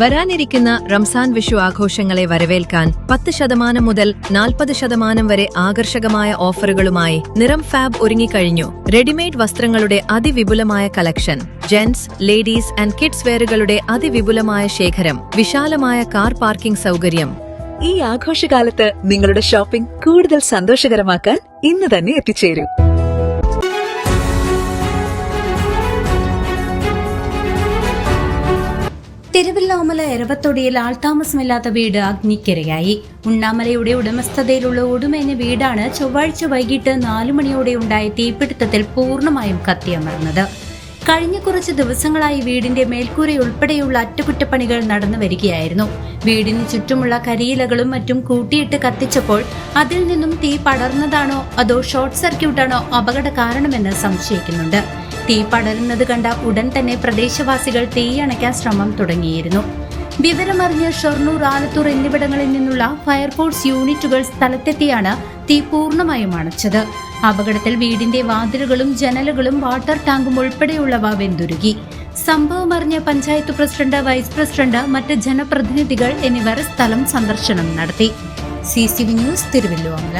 വരാനിരിക്കുന്ന റംസാൻ വിഷു ആഘോഷങ്ങളെ വരവേൽക്കാൻ 10% മുതൽ 40% വരെ ആകർഷകമായ ഓഫറുകളുമായി നിറം ഫാബ് ഒരുങ്ങിക്കഴിഞ്ഞു. റെഡിമെയ്ഡ് വസ്ത്രങ്ങളുടെ അതിവിപുലമായ collection, gents, ladies and kids വെയറുകളുടെ അതിവിപുലമായ ശേഖരം, വിശാലമായ കാർ പാർക്കിംഗ് സൗകര്യം. ഈ ആഘോഷകാലത്ത് നിങ്ങളുടെ ഷോപ്പിംഗ് കൂടുതൽ സന്തോഷകരമാക്കാൻ ഇന്ന് തന്നെ എത്തിച്ചേരൂ. തിരുവല്ലോമല എരവത്തൊടിയിൽ ആൾതാമസമില്ലാത്ത വീട് അഗ്നിക്കിരയായി. ഉണ്ണാമലയുടെ ഉടമസ്ഥതയിലുള്ള ഒടുമേഞ്ഞ വീടാണ് ചൊവ്വാഴ്ച വൈകിട്ട് 4 മണിയോടെ ഉണ്ടായ തീപിടുത്തത്തിൽ പൂർണ്ണമായും കത്തിയമർന്നത്. കഴിഞ്ഞ കുറച്ച് ദിവസങ്ങളായി വീടിന്റെ മേൽക്കൂരയുൾപ്പെടെയുള്ള അറ്റകുറ്റപ്പണികൾ നടന്നു വരികയായിരുന്നു. വീടിന് ചുറ്റുമുള്ള കരിയിലകളും മറ്റും കൂട്ടിയിട്ട് കത്തിച്ചപ്പോൾ അതിൽ നിന്നും തീ പടർന്നതാണോ അതോ ഷോർട്ട് സർക്യൂട്ടാണോ അപകട കാരണമെന്ന് സംശയിക്കുന്നുണ്ട്. തീ പടരുന്നത് കണ്ട ഉടൻ തന്നെ പ്രദേശവാസികൾ തീയണയ്ക്കാൻ ശ്രമം തുടങ്ങിയിരുന്നു. വിവരമറിഞ്ഞ് ഷൊർണൂർ, ആലത്തൂർ എന്നിവിടങ്ങളിൽ നിന്നുള്ള ഫയർഫോഴ്സ് യൂണിറ്റുകൾ സ്ഥലത്തെത്തിയാണ് തീ പൂർണ്ണമായും അണച്ചത്. അപകടത്തിൽ വീടിന്റെ വാതിലുകളും ജനലുകളും വാട്ടർ ടാങ്കും ഉൾപ്പെടെയുള്ളവ വെന്തുരുകി. സംഭവമറിഞ്ഞ പഞ്ചായത്ത് പ്രസിഡന്റ്, വൈസ് പ്രസിഡന്റ്, മറ്റ് ജനപ്രതിനിധികൾ എന്നിവർ സ്ഥലം സന്ദർശനം നടത്തി. CCV news, Thiruvilwamala.